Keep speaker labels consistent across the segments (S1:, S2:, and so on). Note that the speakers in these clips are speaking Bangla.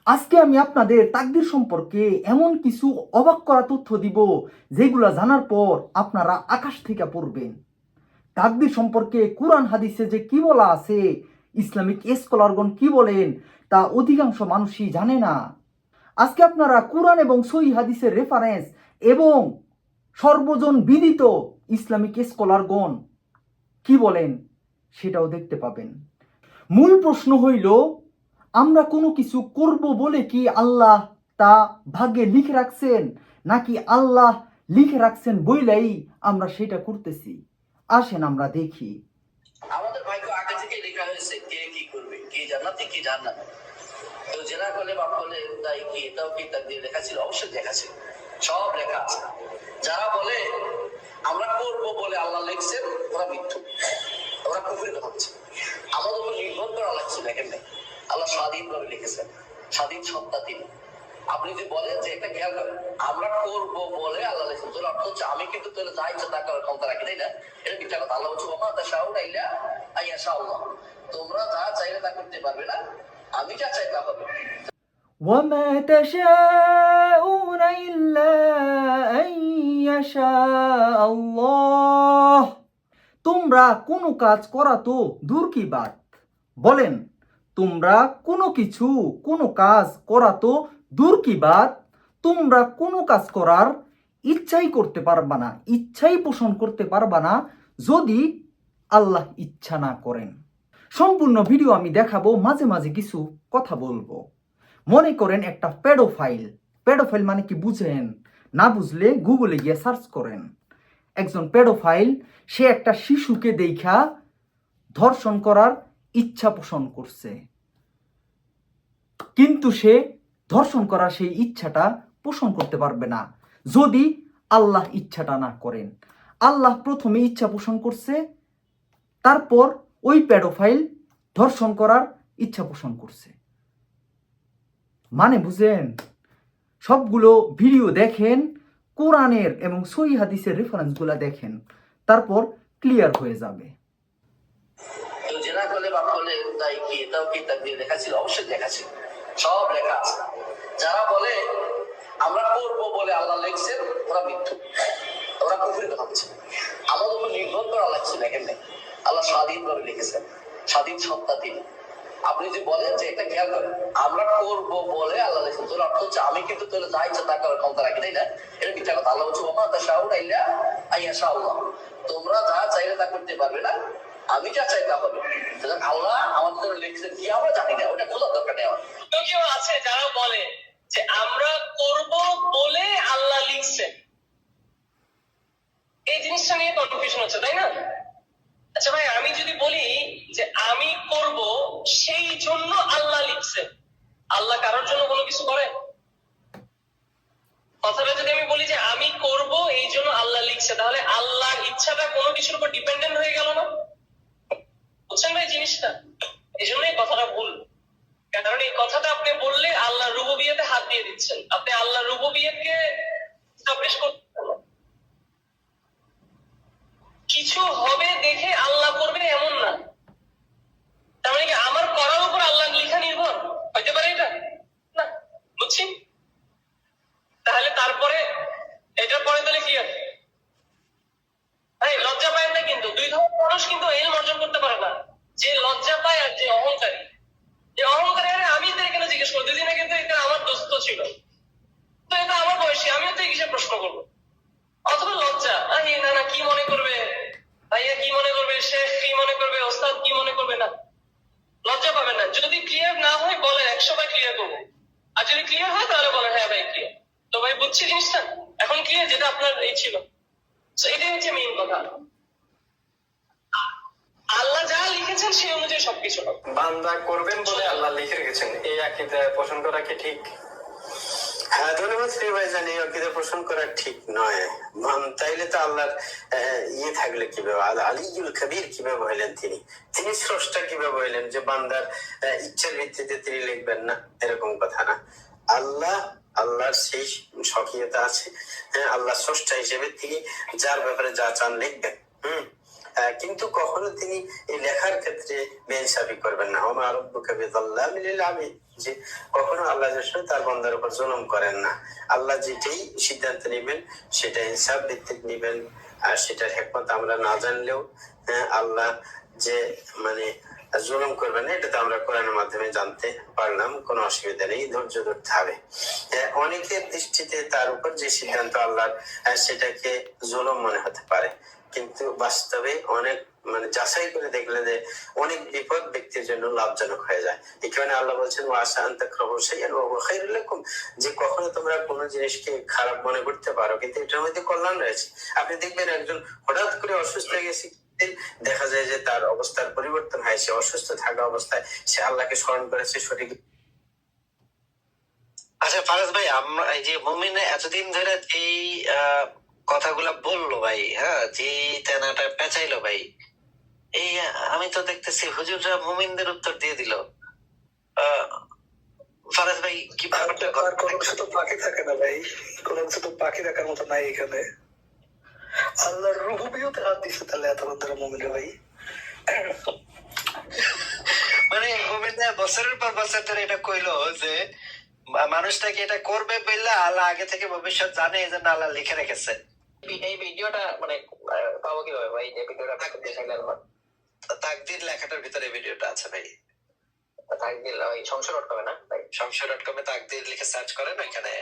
S1: আজকে আমি আপনাদের তাকদীর সম্পর্কে এমন কিছু অবাক করা তথ্য দিব যেগুলো জানার পর আপনারা আকাশ থেকে পড়বেন। তাকদীর সম্পর্কে কুরআন হাদিসে যে কি বলা আছে, ইসলামিক স্কলারগণ কি বলেন, তা অধিকাংশ মানুষই জানে না। আজকে আপনারা কুরআন এবং সহিহ হাদিসের রেফারেন্স এবং সর্বজন বিদিত ইসলামিক স্কলারগণ কি বলেন সেটাও দেখতে পাবেন। মূল প্রশ্ন হইল, আমরা কোনো কিছু করব বলে কি আল্লাহ তা ভাগ্যে লিখে রাখছেন, নাকি আল্লাহ লিখে রাখছেন বইলাই আমরা সেটা করতেছি? আসেন আমরা দেখি।
S2: আমাদের ভাগ্য আগে থেকে লেখা হয়েছে, কে কি করবে, কে জান্নাতি কি জাহান্নামী। কেউ জেনা করলে বাপ করলে তাই কি, এটাও কি তাকদীরে লেখা ছিল? অবশ্যই লেখা ছিল, সব লেখা আছে। যারা বলে আমরা করব বলে আল্লাহ লিখছেন, ওরা মিথ্যু, ওরা কুফরি হচ্ছে। আমাদের উপর নির্ভর করা লাগছে। দেখেন না, আল্লাহ স্বাধীনভাবে লিখেছেন, স্বাধীন সত্তা তিনি। আপনি যদি বলেন যে এটা খেয়াল করেন, আমরা করবো বলে আল্লাহ লিখছেন, তোর অর্থ হচ্ছে আমি কিন্তু তোর যা ইচ্ছা তা করার ক্ষমতা রাখি, তাই না? এটা মিথ্যা কথা। আল্লাহ বলছে ওমা তাশাউনা ইল্লা আইয়াশাআল্লাহ, তোমরা যা চাইলে তা করতে পারবে না, আমি যা চাই তা হবে।
S1: ওয়ামা তাশাউনা ইল্লা আন ইয়াশাআল্লাহ। তোমরা কোনো কাজ করা তো দূর কি বাত। বলেন, তোমরা কোনো কিছু কোনো কাজ করা তো দূর কি বাত, তোমরা কোনো কাজ করার ইচ্ছাই করতে পারবা না, ইচ্ছাই পোষণ করতে পারবা না যদি আল্লাহ ইচ্ছা না করেন। সম্পূর্ণ ভিডিও আমি দেখাবো, মাঝে মাঝে কিছু কথা বলবো। মনে করেন একটা পেডোফাইল, পেডোফাইল মানে কি বুঝেন? না বুঝলে গুগলে গিয়ে সার্চ করেন। একজন পেডোফাইল, সে একটা শিশুকে দেখা ধর্ষণ করার ইচ্ছা পোষণ করছে, কিন্তু সে ধর্ষণ করার সেই ইচ্ছাটা পোষণ করতে পারবে না যদি আল্লাহ ইচ্ছাটা না করেন। আল্লাহ প্রথমে ইচ্ছা পোষণ করছে, তারপর ওই পেডোফাইল ধর্ষণ করার ইচ্ছা পোষণ করছে। মানে বুঝেন? সবগুলো ভিডিও দেখেন, কোরআনের এবং সহিহ হাদিসের রেফারেন্সগুলো দেখেন, তারপর ক্লিয়ার হয়ে যাবে।
S2: কেউ জেনা করলে বাপ করলে তাই কি, এটাও কি তাকদীরে লেখা ছিল? অবশ্যই লেখা ছিল, সব লেখা আছে। যারা বলে আমরা করবো বলে আল্লাহ লিখছেন, ওরা মিথ্যু, ওরা কুফরি হচ্ছে। আমাদের উপর নির্ভর করা লাগছে। দেখেন না, আল্লাহ স্বাধীনভাবে লিখেছেন, স্বাধীন সত্তা তিনি। আপনি যদি বলেন যে এটা খেয়াল করেন, আমরা করবো বলে আল্লাহ লিখছেন, তোর অর্থ হচ্ছে আমি কিন্তু তোর যা ইচ্ছা তা করার ক্ষমতা রাখি, তাই না? এটা মিথ্যা কথা। আল্লাহ বলছে ওমা তাশাউনা ইল্লা আইয়াশাআল্লাহ, তোমরা যা চাইলে তা করতে পারবে না, আমি যা চাই তা হবে। আল্লাহ আমাদের জন্য লিখছেন কি আমরা জানি না, ওটা বোঝার দরকার নেই আমার। কেউ আছে যারা বলে যে আমরা করব বলে আল্লাহ লিখছেন, এই জিনিসটা নিয়ে কনফিউশন হচ্ছে, তাই না? আচ্ছা ভাই, আমি যদি বলি যে আমি করব সেই জন্য আল্লাহ লিখছে, আল্লাহ কারোর জন্য কোনো কিছু করে? কথাটা যদি আমি বলি যে আমি করব এই জন্য আল্লাহ লিখছে, তাহলে আল্লাহর ইচ্ছাটা কোনো কিছুর উপর ডিপেন্ডেন্ট হয়ে গেল না? বুঝছেন ভাই জিনিসটা? এই জন্যই কথাটা ভুল। কারণ এই কথাটা আপনি বললে আল্লাহ রুবুবিয়তে হাত দিয়ে দিচ্ছেন, আপনি আল্লাহ রুবুবিয়তকে এস্টাবলিশ করতে পারবেন। কিছু হবে দেখে আল্লাহ করবে এমন না, তার মানে কি আমার করার উপর আল্লাহ লিখা নির্ভর হইতে পারে? এটা না, বুঝছি। তাহলে তারপরে এটার পরে তাহলে কি আছে? লজ্জা পায় না, কিন্তু দুই ধরনের মানুষ কিন্তু এলম অর্জন করতে পারে না, যে লজ্জা পায় আর যে অহংকারী। যে অহংকারী, আমি তো এখানে জিজ্ঞেস করবো, দুদিনে কিন্তু এটা আমার দোস্ত ছিল, তো এটা আমার বয়সী, আমিও তো কিসে প্রশ্ন করবো? অথবা লজ্জা, না না কি মনে করবে, ভাইয়া কি মনে করবে, শেখ কি মনে করবে, ওস্তাদ কি মনে করবে, না লজ্জা পাবেন না। যদি ক্লিয়ার না হয় বলেন, 100 বার ক্লিয়ার করবো। আর যদি ক্লিয়ার হয় তাহলে বলেন হ্যাঁ ভাই ক্লিয়ার। তো ভাই বুঝছি জিনিসটা এখন ক্লিয়ার, যেটা আপনার এই ছিল। এটাই হচ্ছে মেইন কথা। আল্লাহ যা লিখেছেন সেই অনুযায়ী সবকিছু
S3: বান্দা করবেন বলে আল্লাহ লিখে রেখেছেন, এই আকীদা পোষণ করা কি ঠিক?
S4: হ্যাঁ, ধন্যবাদ শ্রী ভাইজান। এই আকীদা পোষণ করা ঠিক নয়। তাইলে তো আল্লাহর ইয়ে থাকলে কিভাবে, আলিয়ুল কবির কিভাবে হইলেন? তিনি স্রষ্টা কিভাবে হইলেন যে বান্দার ইচ্ছার ভিত্তিতে তিনি লিখবেন না? এরকম কথা না। আল্লাহর সেই স্বকীয়তা আছে। হ্যাঁ, আল্লাহ স্রষ্টা হিসেবে তিনি যার ব্যাপারে যা চান লিখবেন। কিন্তু কখনো তিনি এই লেখার ক্ষেত্রে বেইনসাফি করবেন না। ওমা রাব্বুকা বিযাল্লামিল লিল আবিদ, যে কখনো আল্লাহ তার বান্দার উপর জুলুম করেন না। আল্লাহ যেটাই সিদ্ধান্ত নেবেন সেটা ইনসাফ ভিত্তিক নেবেন, আর সেটার হিকমত আমরা না জানলেও আল্লাহ যে মানে জুলুম করবেন না, এটা তো আমরা কোরআনের মাধ্যমে জানতে পারলাম। কোনো অসুবিধা নেই, ধৈর্য ধরতে হবে। অনেকের দৃষ্টিতে তার উপর যে সিদ্ধান্ত আল্লাহর সেটাকে জুলুম মনে হতে পারে, কিন্তু বাস্তবে অনেক মানে যাচাই করে দেখলে যে অনেক বিপদ ব্যক্তির জন্য লাভজনক হয়ে যায়। এখানে আল্লাহ বলছেন ওয়াসা আন তাকরাহু শাইআন ওয়া হুয়া খায়রুল লাকুম, যে কখনো তোমরা কোনো জিনিসকে খারাপ মনে করতে পারো কিন্তু এটার মধ্যে কল্যাণ রয়েছে। আপনি দেখবেন একজন হঠাৎ করে অসুস্থ হয়ে গেছে, দেখা যায় যে তার অবস্থার পরিবর্তন হয়েছে, অসুস্থ থাকা অবস্থায় সে আল্লাহকে স্মরণ করেছে সঠিক।
S5: আচ্ছা ফারাজ ভাই, আমরা এই যে মুমিন এতদিন ধরে এই কথাগুলা বললো ভাই, হ্যাঁ, যে তেনাটা পেঁচাইলো ভাই, এই আমি তো দেখতেছি হুজুররা মুমিনদের উত্তর দিয়ে দিল। ফারাজ ভাই কি ব্যাপারটা?
S6: আর কোনো কিছু তো বাকি থাকে না ভাই, কোনো কিছু তো বাকি রাখার মতো নাই এখানে। আল্লাহর রুবুবিয়তে হাত দিচ্ছে তাহলে এত বড় মুমিনরা ভাই।
S5: মানে মুমিনরা বছরের পর বছর ধরে এটা কইলো যে মানুষটাকে এটা করবে বললে আল্লাহ আগে থেকে ভবিষ্যৎ জানে, এই জন্য আল্লাহ লিখে রেখেছে।
S3: এই ভিডিওটা মানে পাবো কিভাবে ভাই? যে ভিডিওটা
S5: তাকদীর লেখাটার ভিতরে ভিডিওটা আছে ভাই।
S3: তাকদীর ওই সংশয়.com না ভাই?
S5: সংশয়.com তাকদীর লিখে সার্চ করেন, এখানে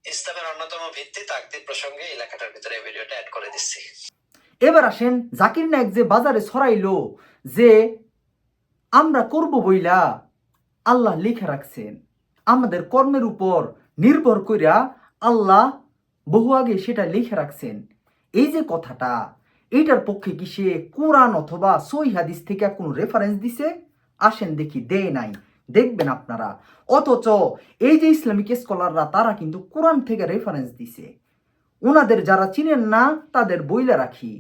S5: ইসলামের অন্যতম ভিত্তি তাকদীর প্রসঙ্গে এই লেখাটার ভিতরে ভিডিওটা অ্যাড করে দিচ্ছি।
S1: এবার আসেন, জাকির নায়েক যে বাজারে ছড়াইলো যে আমরা করব বইলা আল্লাহ লিখে রাখছেন, আমাদের কর্মের উপর নির্ভর কইরা আল্লাহ বহু আগে সেটা লিখে রাখছেন, এই যে কথাটা, এইটার পক্ষে কি সে কোরআন অথবা সহিহ হাদিস থেকে কোনো রেফারেন্স দিছে? আসেন দেখি, দেয় নাই, দেখবেন আপনারা। অথচ এই যে ইসলামিক স্কলাররা তারা কিন্তু কোরআন থেকে রেফারেন্স দিছে। ওনাদের যারা চিনেন না তাদের বইলা রাখি,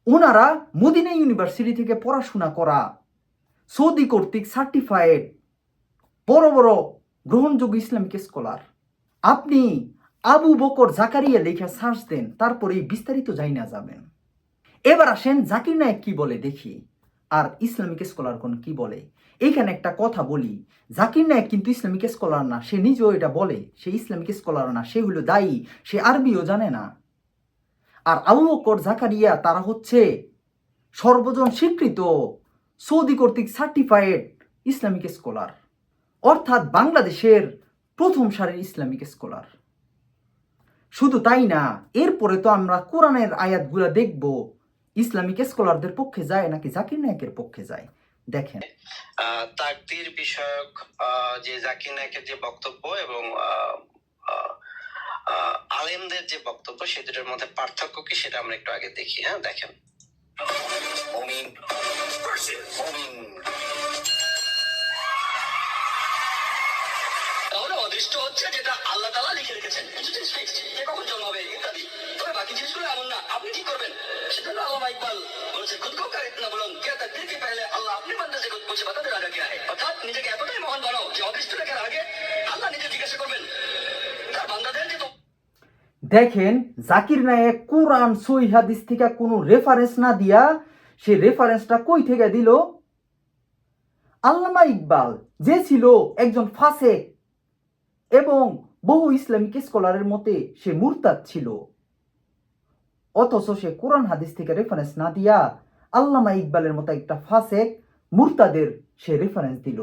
S1: ওনারা মদিনা ইউনিভার্সিটি থেকে পড়াশোনা করা, সৌদি কর্তৃক সার্টিফাইড বড় বড় গ্রহণযোগ্য ইসলামিক স্কলার। আপনি আবু বকর জাকারিয়া লেখা সার্চ দেন, তারপরে বিস্তারিত যাই না যাবেন। এবার আসেন জাকির নায়েক কি বলে দেখি, আর ইসলামিক স্কলারগণ কি বলে। এইখানে একটা কথা বলি, জাকির নায়েক কিন্তু ইসলামিক স্কলার না, সে নিজেও এটা বলে সে ইসলামিক স্কলার না, সে হলো দায়ী, সে আরবিও জানে না। আর আবু বকর জাকারিয়া তারা হচ্ছে সর্বজন স্বীকৃত সৌদি কর্তৃক সার্টিফাইড ইসলামিক স্কলার, অর্থাৎ বাংলাদেশের প্রথম সারির ইসলামিক স্কলার। শুধু তাই না, এরপরে তো আমরা কোরআনের আয়াতগুলো দেখব ইসলামিক স্কলারদের পক্ষে যায় নাকি জাকির নায়েকের পক্ষে যায়, দেখেন।
S5: তাকদীর বিষয়ক যে জাকির নায়েকের যে বক্তব্য এবং আলেমদের যে বক্তব্য, সে দুটোর মধ্যে পার্থক্য কি সেটা আমরা একটু আগে দেখি। হ্যাঁ, দেখেন। মুমিন ভার্সেস মুমিন।
S2: তাহলে অদৃষ্ট হচ্ছে যেটা আল্লাহ তাআলা লিখে রেখেছেন, কিছু জিনিস ফিক্সড, যে কখন জন্ম হবে ইত্যাদি। তবে বাকি জিনিসগুলো এমন না, আপনি কি করবেন সেটা আল্লামা ইকবাল বলেছে, খুদ কো কার ইতনা বুলন্দ क्या तकदीर के पहले अल्लाह अपने बंदे से कुछ पूछे बता दे राजा क्या है। অর্থাৎ নিজেকে এতটাই মহান বানাও যে অদৃষ্ট রেখার আগে আল্লাহ নিজে জিজ্ঞাসা করবেন তার বান্দাদের যে।
S1: দেখেন, জাকির নায়েক কোরআন সহিহ হাদিস থেকে কোনো রেফারেন্স না দিয়া সে রেফারেন্সটা কই থেকে দিল? আল্লামা ইকবাল যে ছিল একজন ফাসেক এবং বহু ইসলামিক স্কলারের মতে সে মুরতাদ ছিল, অথচ সে কোরআন হাদিস থেকে রেফারেন্স না দিয়া আল্লামা ইকবালের মতো একটা ফাসেক মুরতাদের সে রেফারেন্স দিল।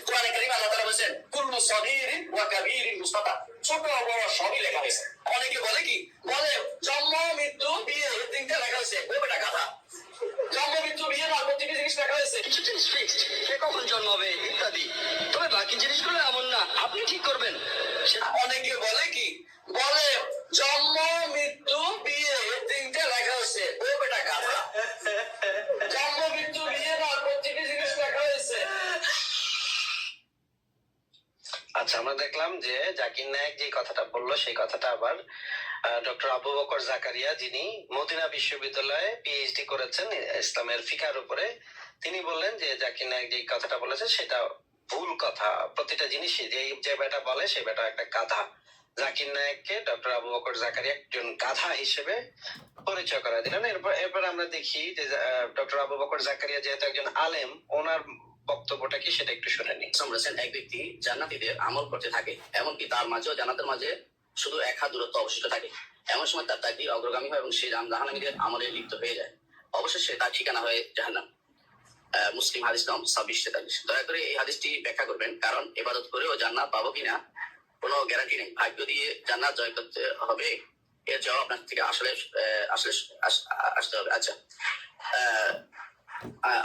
S2: কোরআনে কারীম আল্লাহ তাআলা বলেন কুল্লু সগীরিন ওয়া কাবীরিন মুস্তাতা, ছোট বড় সবই লেখা হয়েছে। অনেকে বলে কি বলে জন্ম মৃত্যু বিয়ে এই তিনটা লেখা হয়েছে, ও বেটা কথা। জন্ম মৃত্যু বিয়ে না প্রতিটি জিনিস লেখা হয়েছে, কিছু জিনিস ফিক্সড, কে কখন জন্ম হবে ইত্যাদি। তবে বাকি জিনিসগুলো এমন না, আপনি ঠিক করবেন। অনেকে বলে কি বলে জন্ম মৃত্যু বিয়ে এই তিনটা লেখা হয়েছে, ও বেটা কথা। জন্ম মৃত্যু বিয়ে না প্রতিটি জিনিস লেখা হয়েছে।
S5: আচ্ছা, আমরা দেখলাম যে জাকির নায়েক যে কথাটা বললো সেই কথাটা আবার ডক্টর আবু বকর জাকারিয়া, যিনি মদিনা বিশ্ববিদ্যালয়ে পিএইচডি করেছেন ইসলামের ফিকার উপরে, তিনি বললেন যে জাকির নায়েক যে কথাটা বলেছে সেটা ভুল কথা। প্রতিটা জিনিসই যে বেটা বলে সেই বেটা একটা গাধা, জাকির নায়েককে ডক্টর আবু বকর জাকারিয়া একজন গাধা হিসেবে পরিচয় করা দিলেন। এরপর আমরা দেখি যে ডক্টর আবু বকর জাকারিয়া যেহেতু একজন আলেম, ওনার বক্তব্যটা কি সেটা একটু শুনে নিই।
S2: বলেছেন এক ব্যক্তি জান্নাতীদের আমল করতে থাকে, এমনকি তার মাঝেও জান্নাতের মাঝে শুধু এক হাত দূরত্ব অবশিষ্ট থাকে। এমন সময় তার তাকদীর অগ্রগামী হয় এবং সে জাহান্নামীদের আমলে লিপ্ত হয়ে যায়। অবশেষে তার ঠিকানা হয় জাহান্নাম। মুসলিম হাদিস নাম 2643। দয়া করে এই হাদিসটি ব্যাখ্যা করবেন, কারণ ইবাদত করেও জান্নাত পাবো কিনা কোনো গ্যারান্টি নেই। ভাগ্য দিয়ে জান্নাত জয় করতে হবে, এর জবাব আপনার থেকে আসলে আসতে হবে। আচ্ছা,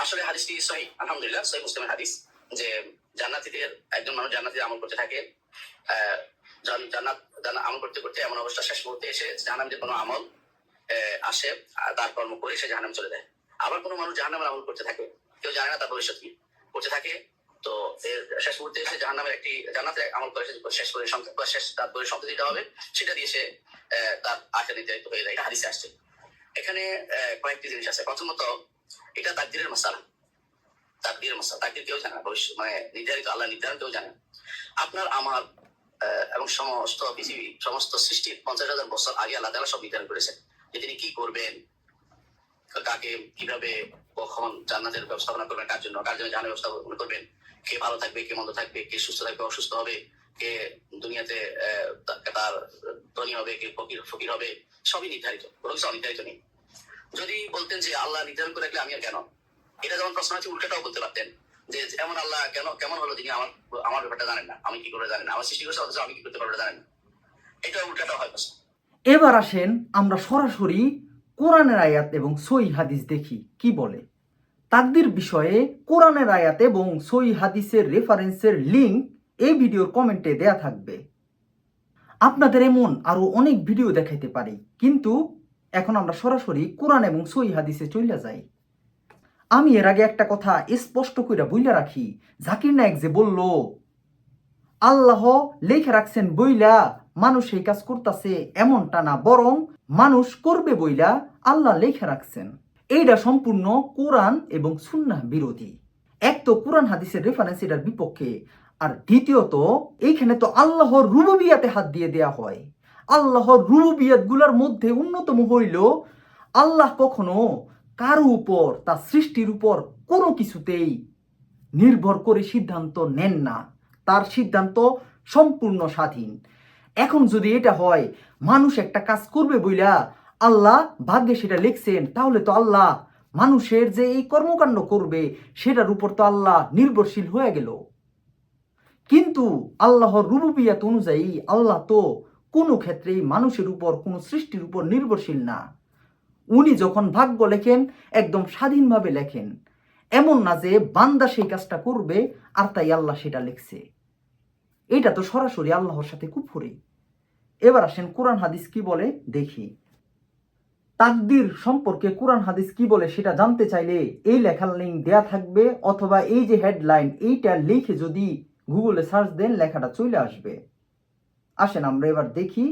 S2: আসলে হাদিসটি সহিহ, আলহামদুলিল্লাহ সহিহ মুসলিমের হাদিস, যে জান্নাতীদের একজন মানুষ জান্নাতীদের আমল করতে থাকে, জান্নাত আমল করতে করতে এমন অবস্থা শেষ মুহূর্তে এসে জাহান্নামীদের কোনো আমল আসে, তার কর্ম করে সে জাহান্নামে চলে যায়। আবার কোনো মানুষ জাহান্নামের আমল করতে থাকে, কেউ জানে না তার ভবিষ্যৎ কি, করতে থাকে, তো শেষ মুহূর্তে এসে জাহান্নামের একটি জান্নাতের আমল করে শেষ করে তার সম্পদ দিতে হবে, সেটা দিয়ে সে তার আখের নির্ধারিত হয়ে যায়। হাদিসে আসছে। এখানে কয়েকটি জিনিস আছে। প্রথমত, এটা তাকদীরের মাসালা। তাকদীর কেউ জানে না, ভবিষ্যৎ মানে নির্ধারিত আল্লাহ নির্ধারণ কেউ জানে না। আপনার আমার এবং সমস্ত পৃথিবী, সমস্ত সৃষ্টির 50,000 বছর আগে আল্লাহ তাআলা সব নির্ধারণ করেছেন যে তিনি কি করবেন, কাকে কিভাবে কখন জান্নাতের ব্যবস্থাপনা করবেন, কার জন্য জাহান্নামের ব্যবস্থাপনা করবেন, কে ভালো থাকবে, কে মন্দ থাকবে, কে সুস্থ থাকবে, অসুস্থ হবে, কে দুনিয়াতে তার ধনী হবে, কে ফকির হবে, সবই নির্ধারিত, কোনো কিছু অনির্ধারিত নেই। যদি বলতেন যে আল্লাহ নির্ধারণ করে রাখলে আমি আর কেন, এটা যেমন প্রশ্ন আছে, উল্টাটাও বলতে পারতেন যে এমন আল্লাহ কেমন হলো যিনি আমার ব্যাপারটা জানেন না, আমি কি করে জানেন না, আমার সৃষ্টি করছে অথচ আমি কি করতে পারবো জানেন না। এটা উল্টাটাও হয় প্রশ্ন।
S1: এবার আসেন আমরা সরাসরি কোরআনের আয়াত এবং সহিহ হাদিস দেখি কি বলে। তাকদীর বিষয়ে কোরআনের আয়াত এবং সহিহ হাদিসের রেফারেন্সের লিঙ্ক এই ভিডিওর কমেন্টে দেয়া থাকবে। আপনাদের এমন আরো অনেক ভিডিও দেখাইতে পারি, কিন্তু এখন আমরা সরাসরি কোরআন এবং সহিহ হাদিসে চলে যাই। আমি এর আগে একটা কথা স্পষ্ট কইরা বইলা রাখি, জাকির নায়েক যে বলল আল্লাহ লেখা রাখছেন বইলা মানুষ এই কাজ করতেছে, এমনটা না, বরং মানুষ করবে বইলা আল্লাহ লেখা রাখছেন। এইটা সম্পূর্ণ কোরআন এবং সুন্নাহ বিরোধী। এক তো কোরআন হাদিসের রেফারেন্স এটার বিপক্ষে, আর দ্বিতীয়ত এইখানে তো আল্লাহর রুবুবিয়াতে হাত দিয়ে দেয়া হয়। আল্লাহর রুবুবিয়াত গুলার মধ্যে অন্যতম হইল আল্লাহ কখনো কারো উপর, তার সৃষ্টির উপর কোনো কিছুতেই নির্ভর করে সিদ্ধান্ত নেন না। তার সিদ্ধান্ত সম্পূর্ণ স্বাধীন। এখন যদি এটা হয় মানুষ একটা কাজ করবে বইলা আল্লাহ ভাগ্যে সেটা লিখছেন, তাহলে তো আল্লাহ মানুষের যে এই কর্মকাণ্ড করবে সেটার উপর তো আল্লাহ নির্ভরশীল হয়ে গেল। কিন্তু আল্লাহর রুবুবিয়াত অনুযায়ী আল্লাহ তো কোনো ক্ষেত্রেই মানুষের উপর, কোনো সৃষ্টির উপর নির্ভরশীল না। উনি যখন ভাগ্য লেখেন একদম স্বাধীনভাবে লেখেন, এমন না যে বান্দা সেই কাজটা করবে আর তাই আল্লাহ সেটা লিখছে। এটা তো সরাসরি আল্লাহর সাথে কুফরি। এবার আসেন কোরআন হাদিস কি বলে দেখি। তাকদীর সম্পর্কে কোরআন হাদিস কি বলে সেটা জানতে চাইলে এই লেখার লিঙ্ক দেয়া থাকবে, অথবা এই যে হেডলাইন এইটা লিখে যদি গুগলে সার্চ দেন লেখাটা চলে আসবে। আসেন আমরা এবার দেখি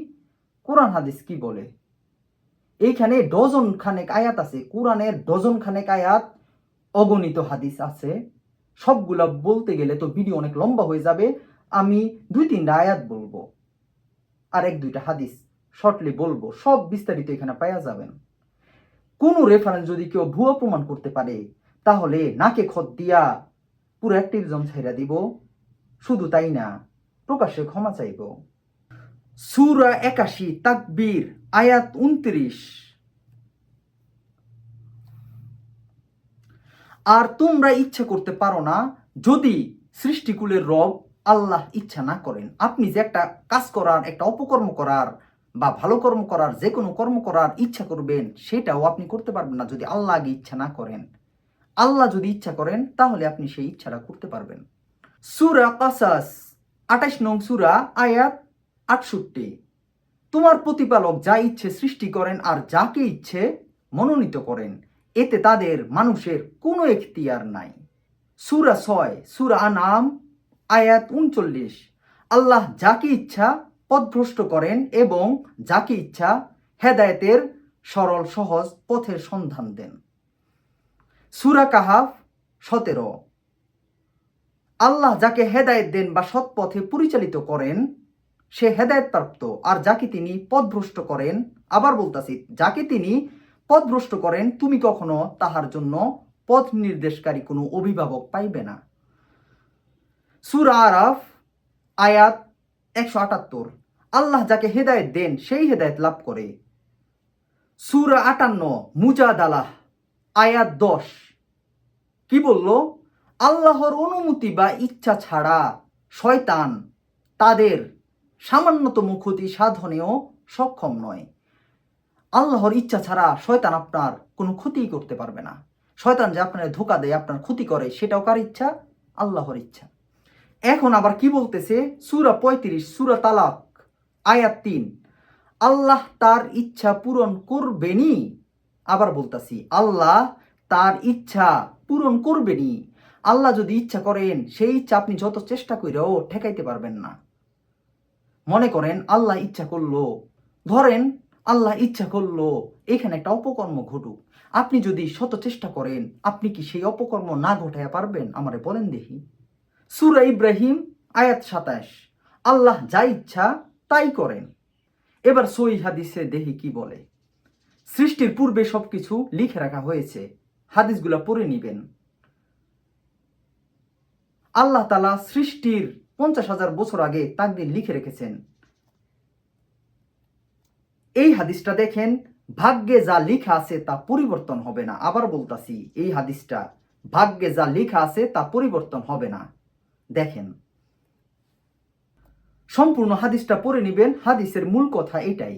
S1: কোরআন হাদিস কি বলে। এইখানে ডজন খানেক আয়াত আছে, কোরআনের ডজন খানেক আয়াত, অগণিত হাদিস আছে। সবগুলা বলতে গেলে তো ভিডিও অনেক লম্বা হয়ে যাবে। আমি 2-3টা আয়াত বলবো আর 1-2টা হাদিস শর্টলি বলবো, সব বিস্তারিত এখানে পাওয়া যাবেন। কোনো রেফারেন্স যদি কেউ ভুয়া প্রমাণ করতে পারে তাহলে নাকে খত দিয়া পুরো অ্যাক্টিভিজম ছাইরা দিব। শুধু তাই না, প্রকাশ্যে ক্ষমা চাইব। সূরা 81 তাকবীর আয়াত 29। আর তোমরা ইচ্ছা করতে পারো না যদি সৃষ্টিকুলের রব আল্লাহ ইচ্ছা না করেন। আপনি যে একটা কাজ করার, একটা অপকর্ম করার বা ভালো কর্ম করার, যে কোনো কর্ম করার ইচ্ছা করবেন, সেটাও আপনি করতে পারবেন না যদি আল্লাহ আগে ইচ্ছা না করেন। আল্লাহ যদি ইচ্ছা করেন তাহলে আপনি সেই ইচ্ছাটা করতে পারবেন। সূরা কাসাস 28 নং সূরা আয়াত 68। তোমার প্রতিপালক যা ইচ্ছে সৃষ্টি করেন আর যাকে ইচ্ছে মনোনীত করেন, এতে তাদের মানুষের কোনো এখতিয়ার নাই। সূরা 6 সূরা আনাম আয়াত 39। আল্লাহ যাকে ইচ্ছা পথভ্রষ্ট করেন এবং যাকে ইচ্ছা হেদায়েতের সরল সহজ পথের সন্ধান দেন। সূরা কাহাফ 17। আল্লাহ যাকে হেদায়েত দেন বা সৎ পথে পরিচালিত করেন সে হেদায়েতপ্রাপ্ত, আর যাকে তিনি পথভ্রষ্ট করেন, আবার বলতাছি, যাকে তিনি পথভ্রষ্ট করেন তুমি কখনো তাহার জন্য পথ নির্দেশকারী কোনো অভিভাবক পাইবে না। সূরা আরাফ আয়াত 178। আল্লাহ যাকে হেদায়েত দেন সেই হেদায়েত লাভ করে। সূরা 58 মুজাদালাহ আয়াত 10 কি বলল? আল্লাহর অনুমতি বা ইচ্ছা ছাড়া শয়তান তাদের সামান্যতম ক্ষতি সাধনেও সক্ষম নয়। আল্লাহর ইচ্ছা ছাড়া শয়তান আপনার কোনো ক্ষতিই করতে পারবে না। শয়তান যে আপনার ধোঁকা দেয়, আপনার ক্ষতি করে, সেটাও কার ইচ্ছা? আল্লাহর ইচ্ছা। এখন আবার কি বলতেছে? সূরা 35 সূরা তালাক আয়াত 3, আল্লাহ তার ইচ্ছা পূরণ করবেনই। আবার বলতাছি, আল্লাহ তার ইচ্ছা পূরণ করবেনই। আল্লাহ যদি ইচ্ছা করেন, সেই ইচ্ছা আপনি যত চেষ্টা করেও ঠেকাইতে পারবেন না। মনে করেন আল্লাহ ইচ্ছা করলো, ধরেন আল্লাহ ইচ্ছা করলো এখানে একটা অপকর্ম ঘটুক, আপনি যদি শত চেষ্টা করেন, আপনি কি সেই অপকর্ম না ঘটাইয়া পারবেন? আমারে বলেন দেখি। সূরা ইব্রাহিম আয়াত 27, আল্লাহ যা ইচ্ছা তাই করেন। এবার সহিহ হাদিসে দেখি কি বলে। সৃষ্টির পূর্বে সবকিছু লিখে রাখা হয়েছে, হাদিসগুলা পড়ে নিবেন। আল্লাহ তাআলা সৃষ্টির 50,000 বছর আগে তাকদীর লিখে রেখেছেন। এই হাদিসটা দেখেন, ভাগ্যে যা লেখা আছে তা পরিবর্তন হবে না। আবার বলতাছি, এই হাদিসটা, ভাগ্যে যা লেখা আছে তা পরিবর্তন হবে না। দেখেন, সম্পূর্ণ হাদিসটা পড়ে নিবেন। হাদিসের মূল কথা এটাই,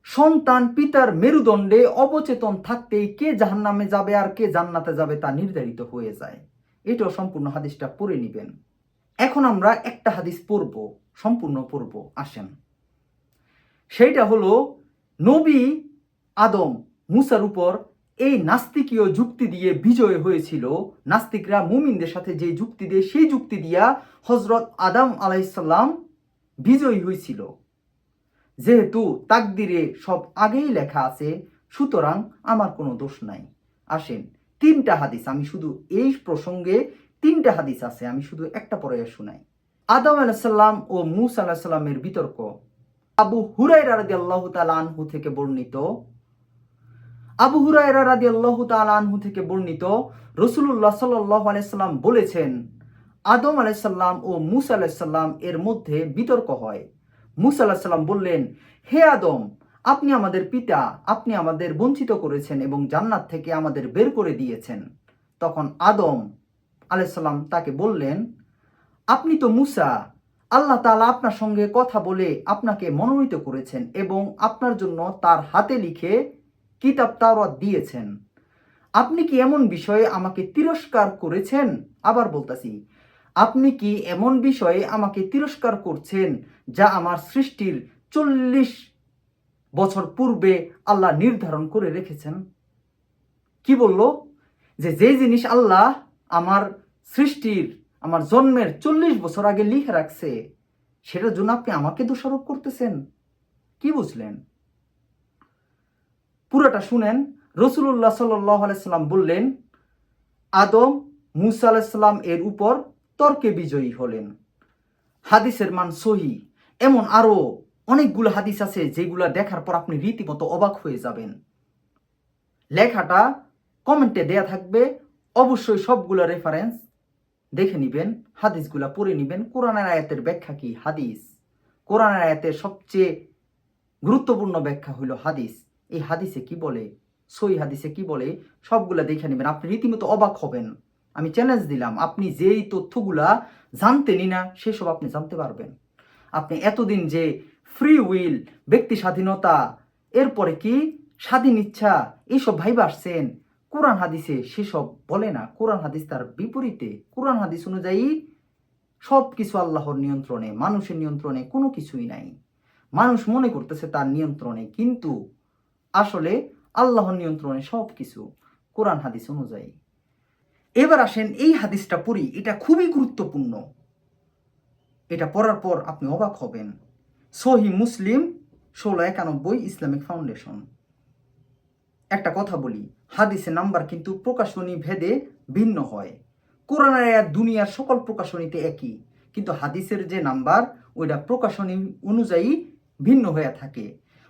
S1: সন্তান পিতার মেরুদণ্ডে অবচেতন থাকতেই কে জাহান্নামে যাবে আর কে জান্নাতে যাবে তা নির্ধারিত হয়ে যায়। এটাও সম্পূর্ণ হাদিসটা পড়ে নিবেন। এখন আমরা একটা হাদিস পড়ব, সম্পূর্ণ পড়ব। আসেন, সেইটা হলো নবী আদম মুসার উপর এই নাস্তিকীয় যুক্তি দিয়ে বিজয় হয়েছিল। নাস্তিকরা মুমিনদের সাথে যে যুক্তি দিয়ে, সেই যুক্তি দিয়া হযরত আদম আলাইহিসসালাম বিজয়ী হয়েছিল। যেহেতু তাকদিরে সব আগেই লেখা আছে, সুতরাং আমার কোনো দোষ নাই। আসেন, 3টা হাদিস, আমি শুধু এই প্রসঙ্গে 3টা হাদিস আছে, আমি শুধু একটা পড়ে শোনাই। আদম আলাইহিস সালাম ও মূসা আলাইহিস সালামের বিতর্ক। আবু হুরায়রা রাদিয়াল্লাহু তাআলা আনহু থেকে বর্ণিত, আবু হুরায়রা রাদিয়াল্লাহু তাআলা আনহু থেকে বর্ণিত, রাসূলুল্লাহ সাল্লাল্লাহু আলাইহি সাল্লাম বলেছেন, আদম আলাইহিস সালাম ও মূসা আলাইহিস সালাম এর মধ্যে বিতর্ক হয়। মূসা আলাইহিস সালাম বললেন, হে আদম, আপনি আমাদের পিতা, আপনি আমাদের বঞ্চিত করেছেন এবং জান্নাত থেকে আমাদের বের করে দিয়েছেন। তখন আদম আলাইহিস সালাম তাকে বললেন, আপনি তো মূসা, আল্লাহ তাআলা আপনার সঙ্গে কথা বলে আপনাকে মনোনীত করেছেন এবং আপনার জন্য তার হাতে লিখে কিতাব তাওরাত দিয়েছেন। আপনি কি এমন বিষয়ে আমাকে তিরস্কার করেছেন? আবার বলতাছি, আপনি কি এমন বিষয়ে আমাকে তিরস্কার করছেন যা আমার সৃষ্টির 40 বছর পূর্বে আল্লাহ নির্ধারণ করে রেখেছেন? কি বলল? যে জিনিস আল্লাহ আমার সৃষ্টির, আমার জন্মের 40 বছর আগে লিখে রাখছে, সেটার জন্য আপনি আমাকে দোষারোপ করতেছেন। কি বুঝলেন? পুরোটা শুনেন। রাসূলুল্লাহ সাল্লাল্লাহু আলাইহি সাল্লাম বললেন, আদম মূসা আলাইহিস সালাম এর উপর তর্কে বিজয়ী হলেন। হাদিসের মান সহিহ। এমন আরো অনেকগুলো হাদিস আছে যেগুলা দেখার পর আপনি রীতিমতো অবাক হয়ে যাবেন। লেখাটা কমেন্টে দেয়া থাকবে, অবশ্যই সবগুলো রেফারেন্স দেখে নিবেন, হাদিসগুলা পড়ে নিবেন। কোরআনের আয়াতের ব্যাখ্যা কি? হাদিস। কোরআনের আয়াতের সবচেয়ে গুরুত্বপূর্ণ ব্যাখ্যা হলো হাদিস। এই হাদিসে কি বলে, সহিহ হাদিসে কি বলে, সবগুলা দেখে নেবেন, আপনি রীতিমতো অবাক হবেন। আমি চ্যালেঞ্জ দিলাম, আপনি যেই তথ্যগুলা জানতেনই না সেসব আপনি জানতে পারবেন। আপনি এতদিন যে ফ্রি উইল, ব্যক্তি স্বাধীনতা, এরপরে কি স্বাধীন ইচ্ছা, এইসব ভাইবা আসছেন, কোরআন হাদিসে সেসব বলে না। কোরআন হাদিস তার বিপরীতে। কোরআন হাদিস অনুযায়ী সব কিছু আল্লাহর নিয়ন্ত্রণে, মানুষের নিয়ন্ত্রণে কোনো কিছুই নাই। মানুষ মনে করতেছে তার নিয়ন্ত্রণে, কিন্তু আসলে আল্লাহর নিয়ন্ত্রণে সব কিছু কোরআন হাদিস অনুযায়ী। এবার আসেন এই হাদিসটা পড়ি, এটা খুবই গুরুত্বপূর্ণ। এটা পড়ার পর আপনি অবাক হবেন। সহিহ মুসলিম 1691 ইসলামিক ফাউন্ডেশন। একটা কথা বলি, হাদিসের নাম্বার কিন্তু প্রকাশনী ভেদে ভিন্ন হয়। কোরআনের আয়াত দুনিয়ার সকল প্রকাশনীতে একই, কিন্তু হাদিসের যে নাম্বার ওইটা প্রকাশনী অনুযায়ী ভিন্ন হয়ে থাকে।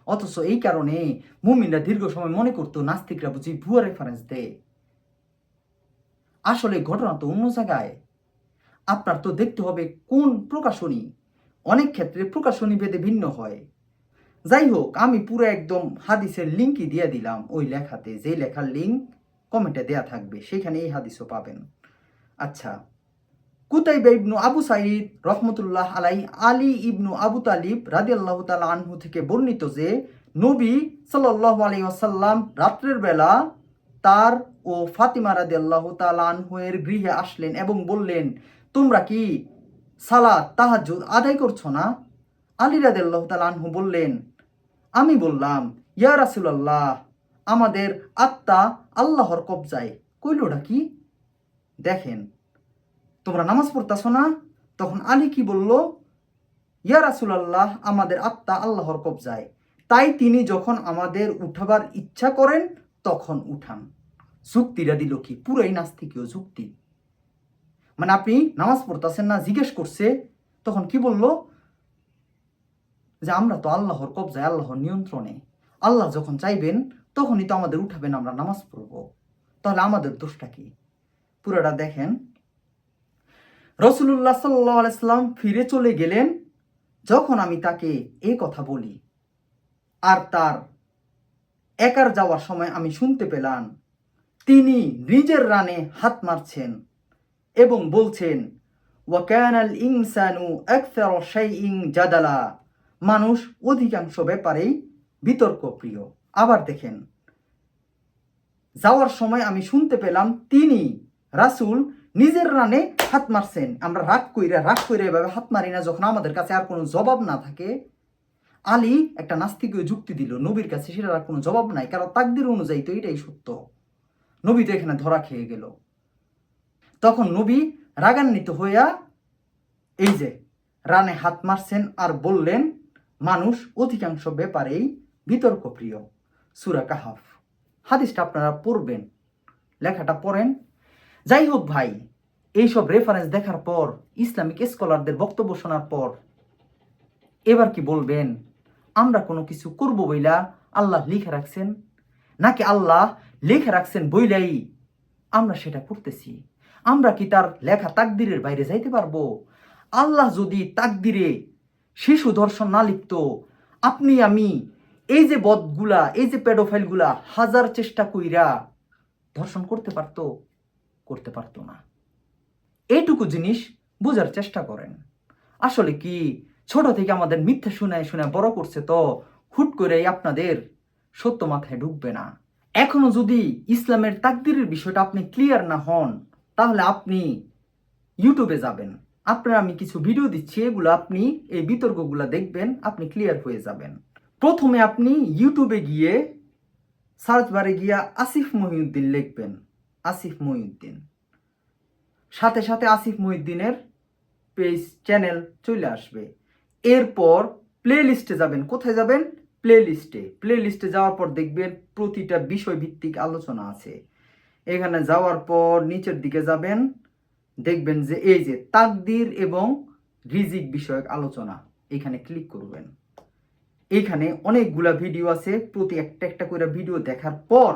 S1: অথচ এই কারণে মুমিনরা দীর্ঘ সময় মনে করতো নাস্তিকরা বুঝি ভুয়া রেফারেন্স দেয়। আসলে ঘটনা তো অন্য জায়গায়। আপনার তো দেখতে হবে কোন প্রকাশনী। অনেক ক্ষেত্রে প্রকাশনী ভেদে ভিন্ন হয়। যাই হোক, আমি পুরো একদম হাদিসের লিঙ্কই দিয়ে দিলাম ওই লেখাতে, যে লেখার লিঙ্ক কমেন্টে দেয়া থাকবে, সেখানে এই হাদিসও পাবেন। আচ্ছা, কুতাইবা ইবনু আবু সাঈদ রহমতুল্লাহ আলাই আলী ইবনু আবু তালিব রাদিয়াল্লাহু তাআলা আনহু থেকে বর্ণিত যে নবী সাল্লাল্লাহু আলাইহি ওয়াসাল্লাম রাত্রের বেলা তার ও ফাতিমা রাদিয়াল্লাহু তাআলা আনহুয়ের গৃহে আসলেন এবং বললেন, তোমরা কি সালাত তাহাজ্জুদ আদায় করছো না? আলী রাদিয়াল্লাহু তাআলা আনহু বললেন, আমি বললাম, ইয়া রাসূলুল্লাহ, আমাদের আত্মা আল্লাহর কবজায়। কইলটা কি? দেখেন, তোমরা নামাজ পড়তাছো না? তখন আলী কি বলল? ইয়া রাসূলুল্লাহ, আমাদের আত্মা আল্লাহর কবজায়, তাই তিনি যখন আমাদের উঠাবার ইচ্ছা করেন তখন উঠান। যুক্তিটা দিল কি? পুরাই নাস্তিকীয় যুক্তি। মানে আপনি নামাজ পড়তাছেন না, জিজ্ঞেস করছে, তখন কি বলল? যে আমরা তো আল্লাহর কবজায়, আল্লাহর নিয়ন্ত্রণে, আল্লাহ যখন চাইবেন তখনই তো আমাদের উঠাবেন, আমরা নামাজ পড়ব। তাহলে আমাদের দোষটা কি? পুরোটা দেখেন। রাসূলুল্লাহ সাল্লাল্লাহু আলাইহি সাল্লাম ফিরে চলে গেলেন যখন আমি তাকে এই কথা বলি, আর তার একার যাওয়ার সময় আমি শুনতে পেলাম তিনি নিজের রানে হাত মারছেন এবং বলছেন, ওয়া কানাল ইনসানু আকসারা শাইইন জাদালা, মানুষ অধিকাংশ ব্যাপারেই বিতর্ক প্রিয়। আবার দেখেন, যাওয়ার সময় আমি শুনতে পেলাম তিনি রাসূল নিজের রানে হাত মারছেন। আমরা রাগ কইরা এভাবে হাত মারি না যখন আমাদের কাছে আর কোনো জবাব না থাকে। আলী একটা নাস্তিকীয় যুক্তি দিল, নবীর কাছে সেটার আর কোনো জবাব নাই, কারণ তাকদীর অনুযায়ী তো এটাই সত্য। নবী তো এখানে ধরা খেয়ে গেল। তখন নবী রাগান্বিত হইয়া এই যে রানে হাত মারছেন আর বললেন, মানুষ অধিকাংশ ব্যাপারেই বিতর্ক প্রিয়। সূরা কাহাফ। হাদিসটা আপনারা পড়বেন, লেখাটা পড়েন। যাই হোক ভাই, এইসব রেফারেন্স দেখার পর, ইসলামিক স্কলারদের বক্তব্য শোনার পর এবার কি বলবেন? আমরা কোনো কিছু করব বইলা আল্লাহ লিখে রাখছেন, নাকি আল্লাহ লিখে রাখছেন বইলাই আমরা সেটা করতেছি? আমরা কি তার লেখা তাকদিরের বাইরে যাইতে পারবো? আল্লাহ যদি তাকদিরে শিশু ধর্ষণ না লিখত, আপনি আমি এই যে বদগুলা, এই যে পেডোফাইলগুলা হাজার চেষ্টা কইরা ধর্ষণ করতে পারতো? করতে পারতো না। এইটুকু জিনিস বোঝার চেষ্টা করেন। আসলে কি ছোট থেকে আমাদের মিথ্যা শুনে শুনে বড় করছে, তো হুট করে আপনাদের সত্য মাথায় ঢুকবে না। এখনো যদি ইসলামের তাকদিরের বিষয়টা আপনি ক্লিয়ার না হন, তাহলে আপনি ইউটিউবে যাবেন, আপনার আমি কিছু ভিডিও দিচ্ছি, এগুলো আপনি এই বিতর্কগুলো দেখবেন, আপনি ক্লিয়ার হয়ে যাবেন। প্রথমে আপনি ইউটিউবে গিয়ে সার্চ বারে গিয়া আসিফ মহিউদ্দিন লিখবেন, আসিফ মহিউদ্দিন, সাথে সাথে আসিফ মহিউদ্দিনের পেজ চ্যানেল চলে আসবে। এরপর প্লে লিস্টে যাবেন। কোথায় যাবেন? প্লে লিস্টে যাওয়ার পর দেখবেন প্রতিটা বিষয় ভিত্তিক আলোচনা আছে। এখানে যাওয়ার পর নিচের দিকে যাবেন, দেখবেন যে এই যে তাকদীর এবং রিজিক বিষয়ক আলোচনা, এখানে ক্লিক করবেন। এখানে অনেকগুলা ভিডিও আছে, প্রতি একটা করে ভিডিও দেখার পর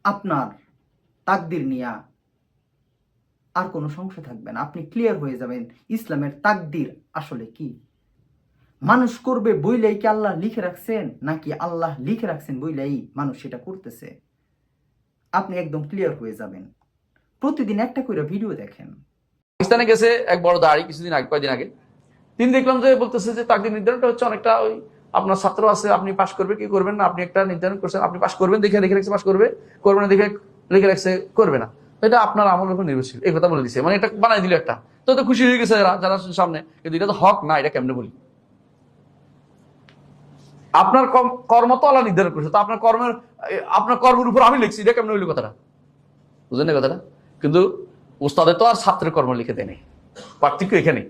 S1: আপনার তাকদীর নিয়ে আর কোনো সংশয় থাকবে না, আপনি ক্লিয়ার হয়ে যাবেন ইসলামের তাকদীর আসলে কি। মানুষ করবে বইলাই কি আল্লাহ লিখে রাখছেন, নাকি আল্লাহ লিখে রাখছেন বইলাই মানুষ সেটা করতেছে? আপনি একদম ক্লিয়ার হয়ে যাবেন। প্রতিদিন একটা করে ভিডিও দেখেন।
S7: পাকিস্তানে গেছে এক বড় দাঁড়ি কিছুদিন আগে, কয়েকদিন আগে, তিনি দেখলাম যে বলতেছে যে তাকদীর নির্ধারণটা হচ্ছে অনেকটা ওই আপনার ছাত্র আছে, আপনি পাস করবে কি করবেন না, আপনি একটা নির্ধারণ করছেন, আপনি পাস করবেন দেখে রাখছে পাস করবে, করবে না দেখে লিখে রাখছে করবে না, এটা আপনার আমলের উপর নির্ভরশীল। এই কথা বলে দিছে, মানে এটা বানাই দিল একটা, তো খুশি হয়ে গেছে যারা সামনে, কিন্তু এটা তো হক না। এটা কেমনে বলি? আপনার কর্ম তো আল্লাহ নির্ধারণ করছে, তো আপনার কর্মের উপর আমি লিখছি, এটা কেমনে বলি কথাটা? বুঝলেন না কথাটা? কিন্তু উস্তাদের তো আর ছাত্রের কর্ম লিখে দেয়নি, পার্থক্য এখানে।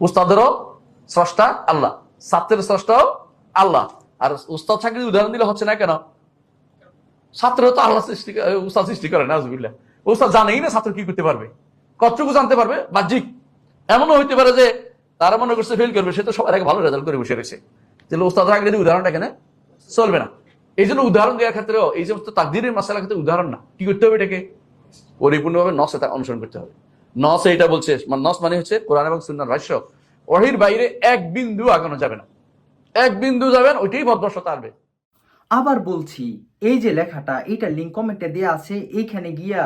S7: উস্তাদেরও স্রষ্টা আল্লাহ, ছাত্রের স্রষ্টাও আল্লাহ। আর উস্তাদ চাকরি উদাহরণ দিলে হচ্ছে না কেন? ছাত্রও তো আল্লাহ উস্তাদ সৃষ্টি করে না, আজবিল্লাহ। উস্তাদ জানেই না ছাত্র কি করতে পারবে, কতটুকু জানতে পারবে বাহ্যিক, এমনও হইতে পারে যে তারা মনে করছে ফেল করবে, সে তো সবার আগে ভালো রেজাল্ট করে বসে রয়েছে, তাহলে ওস্তাদ আগে যদি উদাহরণটা এখানে চলবে না। এই জন্য উদাহরণ দেওয়ার ক্ষেত্রেও এই সমস্ত তাকদীরের মাসালার ক্ষেত্রে উদাহরণ না, কি করতে হবে, এটাকে পরিপূর্ণভাবে নসে তা অনুসরণ করতে হবে। নসে এটা বলছে, নস মানে হচ্ছে কোরআন এবং সুন্নাহর ভাষ্য, ওহির বাইরে এক বিন্দু আগানো যাবে না, এক বিন্দু যাবেন ওইটাই ভদ্রসতা আসবে।
S1: আবার বলছি, এই যে লেখাটা, এইটা লিঙ্ক কমেন্টে দেওয়া আছে, এইখানে গিয়া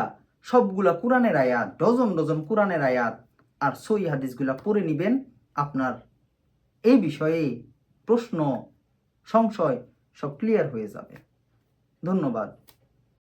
S1: সবগুলা কোরআনের আয়াত, ডজন ডজন কোরআনের আয়াত আর সহি হাদিসগুলা পড়ে নিবেন। আপনার এই বিষয়ে প্রশ্ন, সংশয় সব ক্লিয়ার হয়ে যাবে। ধন্যবাদ।